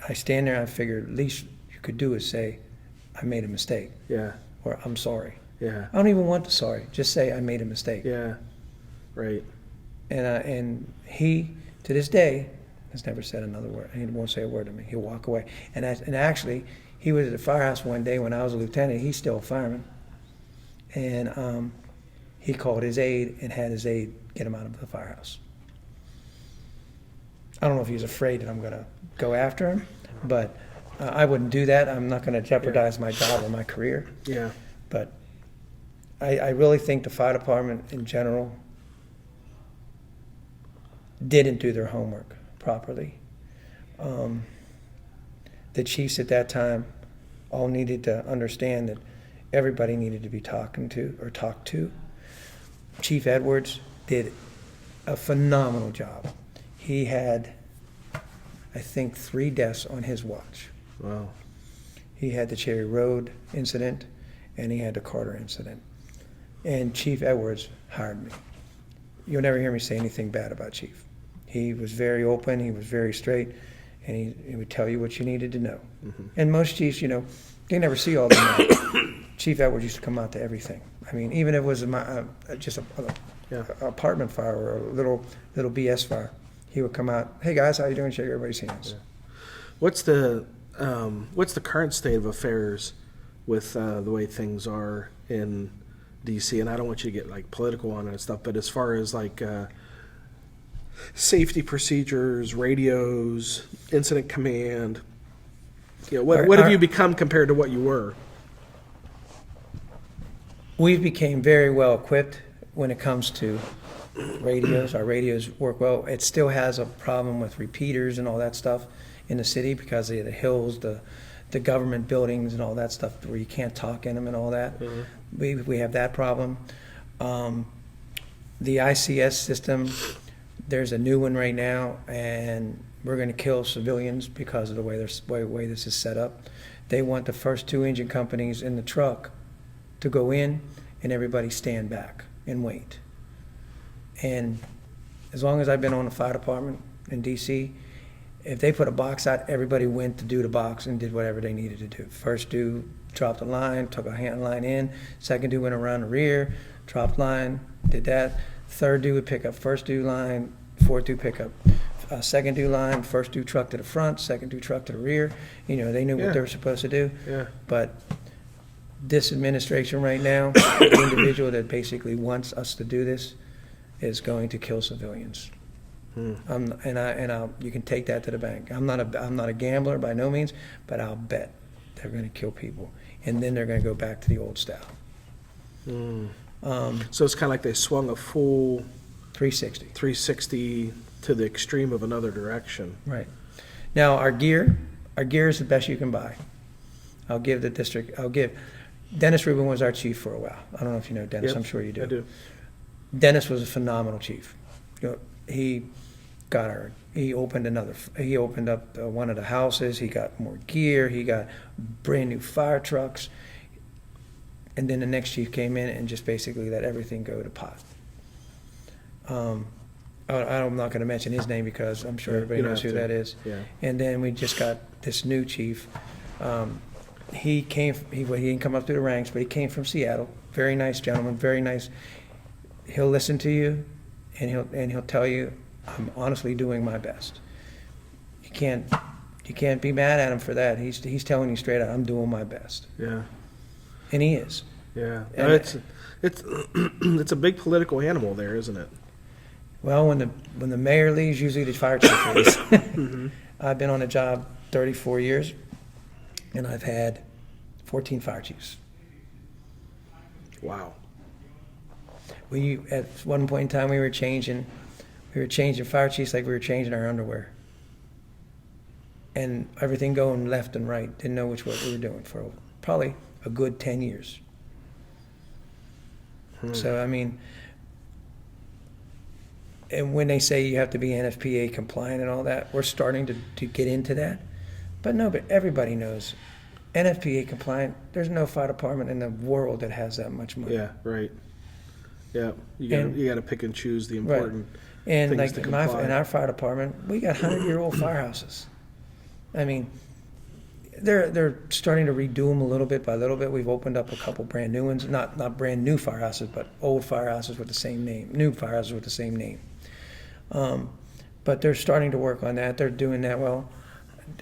A: I stand there, and I figure at least you could do is say, "I made a mistake,"
C: Yeah.
A: or "I'm sorry."
C: Yeah.
A: I don't even want the sorry. Just say, "I made a mistake."
C: Yeah. Right.
A: And he, to this day, has never said another word. He won't say a word to me. He'll walk away. And actually, he was at the firehouse one day when I was a lieutenant. He's still a fireman. And he called his aide and had his aide get him out of the firehouse. I don't know if he was afraid that I'm going to go after him, but I wouldn't do that. I'm not going to jeopardize my job or my career.
C: Yeah.
A: But I really think the fire department in general didn't do their homework properly. The chiefs at that time all needed to understand that everybody needed to be talked to. Chief Edwards did a phenomenal job. He had, I think, 3 deaths on his watch.
C: Wow.
A: He had the Cherry Road incident, and he had the Carter incident. And Chief Edwards hired me. You'll never hear me say anything bad about Chief. He was very open, he was very straight, and he would tell you what you needed to know. Mm-hmm. And most chiefs, they never see all the Chief Edwards used to come out to everything. I mean, even if it was just an apartment fire or a little BS fire, he would come out, "Hey guys, how you doing?" Shake everybody's hands.
C: Yeah. What's the current state of affairs with the way things are in DC? And I don't want you to get like political on it and stuff, but as far as like safety procedures, radios, incident command, what have you become compared to what you were?
A: We've became very well equipped when it comes to radios. Our radios work well. It still has a problem with repeaters and all that stuff in the city because of the hills, the government buildings and all that stuff where you can't talk in them and all that. Mm-hmm. We have that problem. The ICS system, there's a new one right now, and we're going to kill civilians because of the way this is set up. They want the first 2 engine companies in the truck to go in, and everybody stand back and wait. And as long as I've been on the fire department in DC, if they put a box out, everybody went to do the box and did whatever they needed to do. First dude dropped the line, took a hand line in. Second dude went around the rear, dropped line, did that. Third dude would pick up first dude line. Fourth dude pick up second dude line. First dude truck to the front, second dude truck to the rear. You know, they knew what they were supposed to do.
C: Yeah.
A: But this administration right now, the individual that basically wants us to do this, is going to kill civilians. You can take that to the bank. I'm not a gambler by no means, but I'll bet they're going to kill people, and then they're going to go back to the old style.
C: So it's kind of like they swung a full 360 to the extreme of another direction.
A: Right. Now our gear is the best you can buy. I'll give Dennis Rubin was our chief for a while. I don't know if you know Dennis.
C: Yep,
A: I'm sure you do.
C: I do.
A: Dennis was a phenomenal chief. You know, he opened up one of the houses. He got more gear. He got brand new fire trucks. And then the next chief came in and just basically let everything go to pot. I'm not going to mention his name because I'm sure everybody knows who that is.
C: Yeah.
A: And then we just got this new chief. He didn't come up through the ranks, but he came from Seattle. Very nice gentleman, very nice. He'll listen to you, and he'll tell you, I'm honestly doing my best. You can't be mad at him for that. He's telling you straight out, I'm doing my best.
C: Yeah.
A: And he is.
C: Yeah.
A: And
C: It's a big political animal there, isn't it?
A: Well, when the mayor leaves, usually the fire chief leaves.
C: Mm-hmm.
A: I've been on the job 34 years, and I've had 14 fire chiefs.
C: Wow.
A: At one point in time, we were changing fire chiefs like we were changing our underwear, and everything going left and right. Didn't know which way we were doing for probably a good 10 years. So I mean, and when they say you have to be NFPA compliant and all that, we're starting to get into that. But everybody knows NFPA compliant. There's no fire department in the world that has that much money.
C: Yeah, right. Yeah, you got to pick and choose the important
A: and
C: things
A: like
C: to comply.
A: in our fire department, we got 100-year-old firehouses. I mean, they're starting to redo them a little bit by little bit. We've opened up a couple brand new ones, not brand new firehouses, but old firehouses with the same name, new firehouses with the same name. But they're starting to work on that. They're doing that well.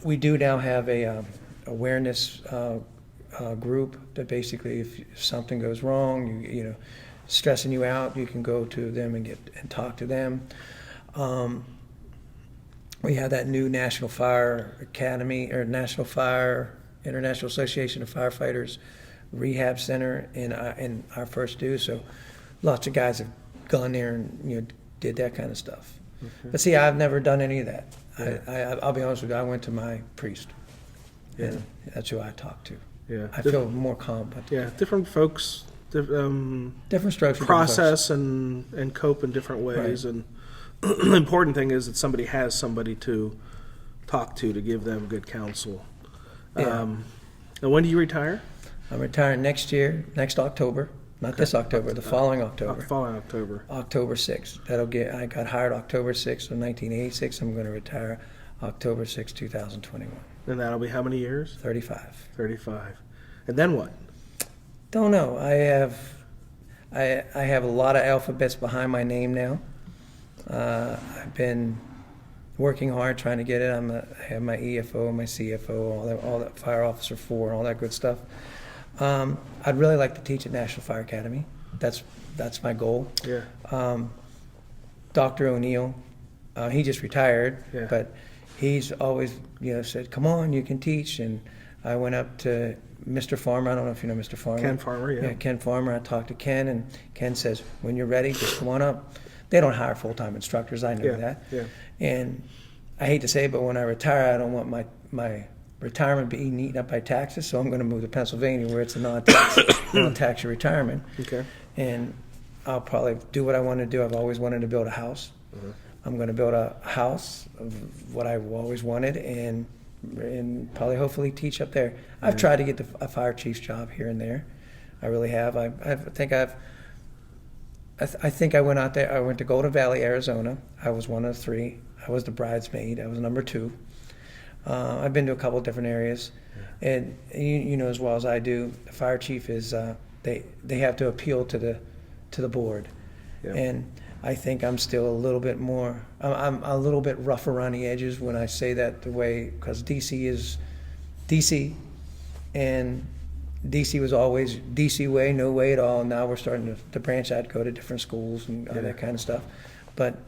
A: We do now have a awareness group that basically, if something goes wrong, you know, stressing you out, you can go to them and talk to them. We have that new National Fire Academy or National Fire International Association of Firefighters Rehab Center in our first due. So lots of guys have gone there and did that kind of stuff. Okay. But see, I've never done any of that. Yeah. I'll be honest with you. I went to my priest, and that's who I talked to.
C: Yeah,
A: I feel more calm. But
C: different folks,
A: different strokes,
C: process and cope in different ways. Right. And the important thing is that somebody has somebody to talk to give them good counsel. Yeah. And when do you retire?
A: I'm retiring next October. Not this October, the following October. October 6th. I got hired October 6th of 1986. I'm going to retire October 6th, 2021.
C: And that'll be how many years?
A: 35.
C: 35. And then what?
A: Don't know. I have a lot of alphabets behind my name now. I've been working hard trying to get it. I have my EFO, my CFO, all that Fire Officer 4, and all that good stuff. I'd really like to teach at National Fire Academy. That's my goal.
C: Yeah.
A: Dr. O'Neill, he just retired, but he's always said, "Come on, you can teach." And I went up to Mr. Farmer. I don't know if you know Mr. Farmer.
C: Ken Farmer, yeah.
A: Yeah, Ken Farmer. I talked to Ken, and Ken says, "When you're ready, just come on up." They don't hire full-time instructors. I know that. Yeah. And I hate to say it, but when I retire, I don't want my retirement being eaten up by taxes, so I'm going to move to Pennsylvania where it's a non-tax retirement.
C: Okay.
A: And I'll probably do what I want to do. I've always wanted to build a house. I'm going to build a house of what I've always wanted, and probably hopefully teach up there. I've tried to get a fire chief's job here and there. I really have. I think I went out there. I went to Golden Valley, Arizona. I was one of 3. I was the bridesmaid. I was number 2. I've been to a couple of different areas, and you know as well as I do, the fire chief is they have to appeal to the board, and I think I'm still a little bit more. I'm a little bit rough around the edges when I say that the way, because DC is DC, and DC was always DC way, no way at all. Now we're starting to branch out, go to different schools and all that kind of stuff. But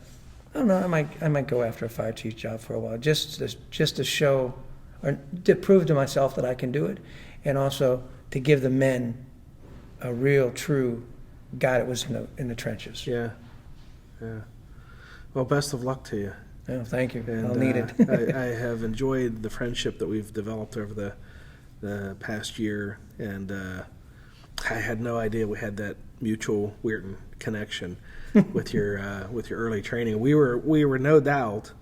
A: I don't know. I might go after a fire chief job for a while, just to show, or to prove to myself that I can do it, and also to give the men a real, true guy that was in the trenches.
C: Yeah. Well, best of luck to you.
A: Oh, thank you.
C: And,
A: I'll need it.
C: I have enjoyed the friendship that we've developed over the past year, and I had no idea we had that mutual Weirton connection with your early training. We were no doubt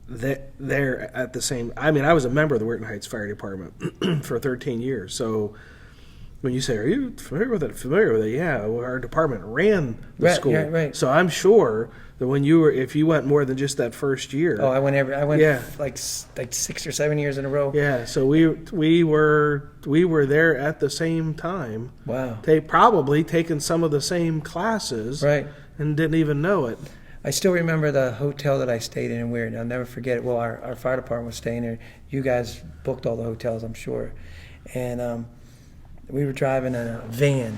C: that there at the same. I mean, I was a member of the Weirton Heights Fire Department for 13 years, so. When you say, "Are you familiar with it?" Familiar with it? Yeah, our department ran the school,
A: right.
C: So I'm sure that if you went more than just that first year.
A: Oh, I went like 6 or 7 years in a row.
C: Yeah, so we were there at the same time.
A: Wow.
C: They probably taken some of the same classes,
A: Right.
C: and didn't even know it.
A: I still remember the hotel that I stayed in Weirton. I'll never forget it. Well, our fire department was staying there. You guys booked all the hotels, I'm sure, and. We were driving in a van.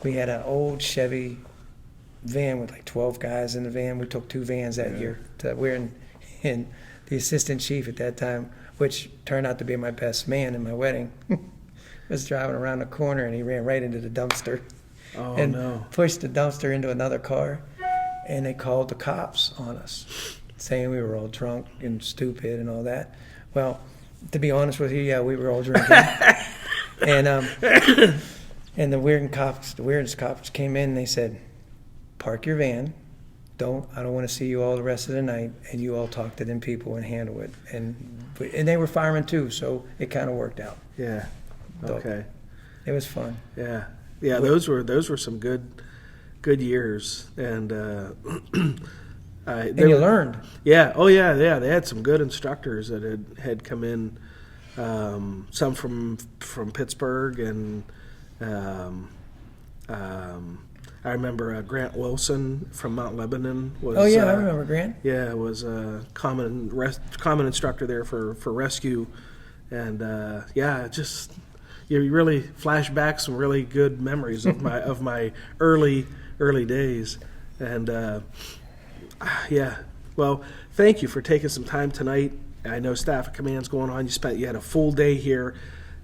A: We had an old Chevy van with like 12 guys in the van. We took 2 vans that year. And the assistant chief at that time, which turned out to be my best man in my wedding, was driving around the corner, and he ran right into the dumpster.
C: Oh,
A: and
C: no.
A: pushed the dumpster into another car. And they called the cops on us, saying we were all drunk and stupid and all that. Well, to be honest with you, yeah, we were all drinking. And the Weirton cops came in and they said, "Park your van. I don't want to see you all the rest of the night, and you all talk to them people and handle it." And they were firemen too, so it kind of worked out.
C: Yeah. Okay.
A: It was fun.
C: Yeah. Those were some good years, and
A: and you learned.
C: Yeah. Oh yeah. Yeah. They had some good instructors that had come in. Some from Pittsburgh, and I remember Grant Wilson from Mount Lebanon was.
A: Oh yeah, I remember Grant.
C: Yeah, was a common instructor there for rescue, and just you really flash back some really good memories of my early days, and well, thank you for taking some time tonight. I know Staff of Command's going on. You had a full day here,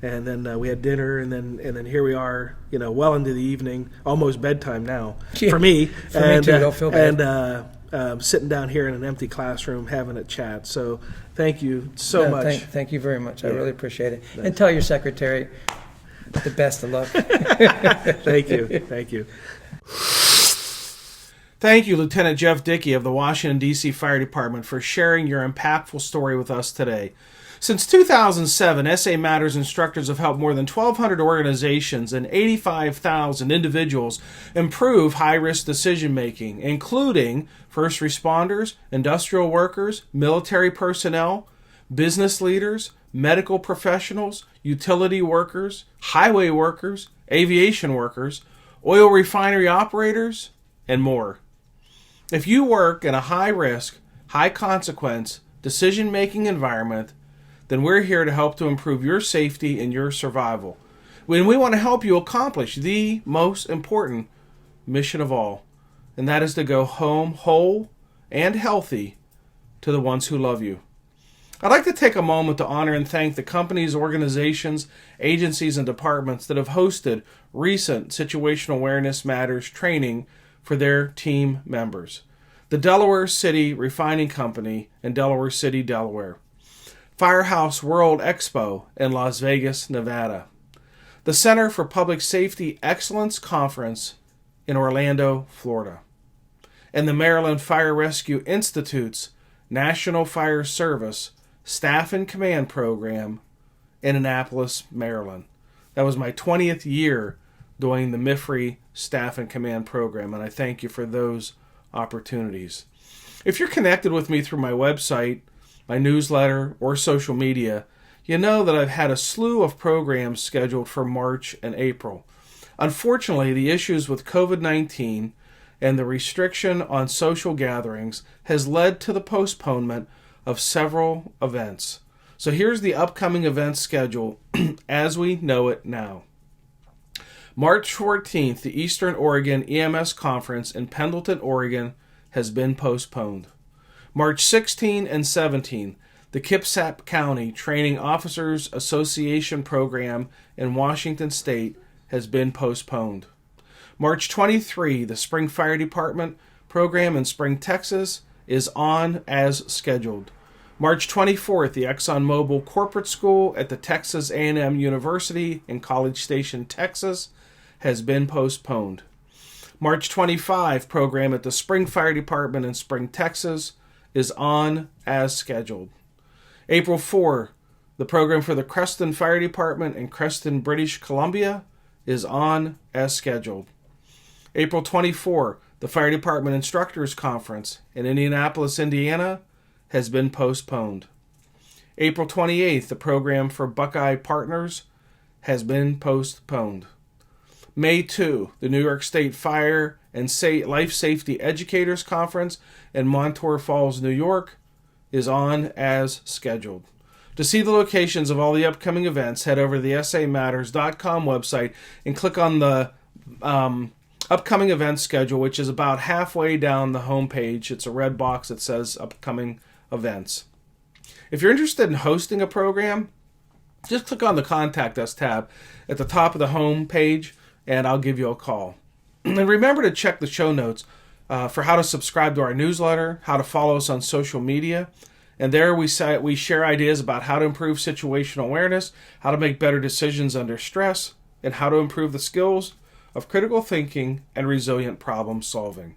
C: and then we had dinner, and then here we are, well into the evening, almost bedtime now for me.
A: For me too. Don't feel bad.
C: And sitting down here in an empty classroom having a chat. So thank you so much.
A: Thank you very much. I really appreciate it.
C: Nice.
A: And tell your secretary the best of luck.
C: Thank you.
B: Thank you, Lieutenant Jeff Dickey of the Washington, D.C. Fire Department, for sharing your impactful story with us today. Since 2007, SA Matters instructors have helped more than 1,200 organizations and 85,000 individuals improve high-risk decision-making, including first responders, industrial workers, military personnel, business leaders, medical professionals, utility workers, highway workers, aviation workers, oil refinery operators, and more. If you work in a high-risk, high-consequence, decision-making environment, then we're here to help to improve your safety and your survival. And we want to help you accomplish the most important mission of all, and that is to go home whole and healthy to the ones who love you. I'd like to take a moment to honor and thank the companies, organizations, agencies, and departments that have hosted recent Situational Awareness Matters training for their team members. The Delaware City Refining Company in Delaware City, Delaware. Firehouse World Expo in Las Vegas, Nevada. The Center for Public Safety Excellence Conference in Orlando, Florida, and the Maryland Fire Rescue Institute's National Fire Service Staff and Command Program in Annapolis, Maryland. That was my 20th year doing the MIFRE Staff and Command Program, and I thank you for those opportunities. If you're connected with me through my website, my newsletter, or social media, you know that I've had a slew of programs scheduled for March and April. Unfortunately, the issues with COVID-19 and the restriction on social gatherings has led to the postponement of several events. So here's the upcoming event schedule as we know it now. March 14th, the Eastern Oregon EMS Conference in Pendleton, Oregon has been postponed. March 16 and 17, the Kipsap County Training Officers Association program in Washington State has been postponed. March 23, the Spring Fire Department program in Spring, Texas is on as scheduled. March 24th, the ExxonMobil Corporate School at the Texas A&M University in College Station, Texas has been postponed. March 25, program at the Spring Fire Department in Spring, Texas is on as scheduled. April 4, the program for the Creston Fire Department in Creston, British Columbia is on as scheduled. April 24, the Fire Department Instructors Conference in Indianapolis, Indiana has been postponed. April 28th, the program for Buckeye Partners has been postponed. May 2, the New York State Fire and Life Safety Educators Conference in Montour Falls, New York is on as scheduled. To see the locations of all the upcoming events, head over to the samatters.com website and click on the upcoming event schedule, which is about halfway down the homepage. It's a red box that says upcoming events. If you're interested in hosting a program, just click on the Contact Us tab at the top of the home page, and I'll give you a call. And remember to check the show notes for how to subscribe to our newsletter, how to follow us on social media. And there we share ideas about how to improve situational awareness, how to make better decisions under stress, and how to improve the skills of critical thinking and resilient problem solving.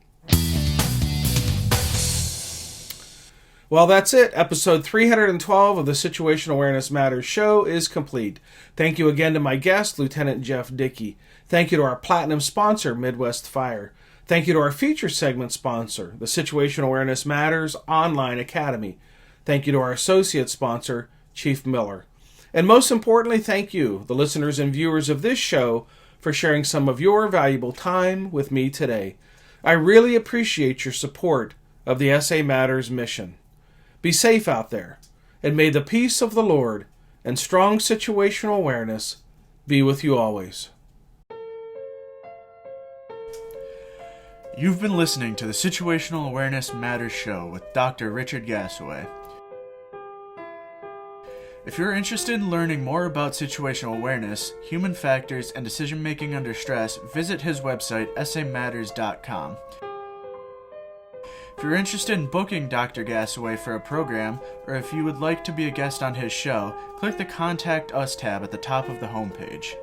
B: Well, that's it. Episode 312 of the Situational Awareness Matters show is complete. Thank you again to my guest, Lieutenant Jeff Dickey. Thank you to our platinum sponsor, Midwest Fire. Thank you to our feature segment sponsor, the Situational Awareness Matters Online Academy. Thank you to our associate sponsor, Chief Miller. And most importantly, thank you, the listeners and viewers of this show, for sharing some of your valuable time with me today. I really appreciate your support of the SA Matters mission. Be safe out there, and may the peace of the Lord and strong situational awareness be with you always.
D: You've been listening to the Situational Awareness Matters show with Dr. Richard Gassaway. If you're interested in learning more about situational awareness, human factors, and decision-making under stress, visit his website, samatters.com. If you're interested in booking Dr. Gassaway for a program, or if you would like to be a guest on his show, click the Contact Us tab at the top of the homepage.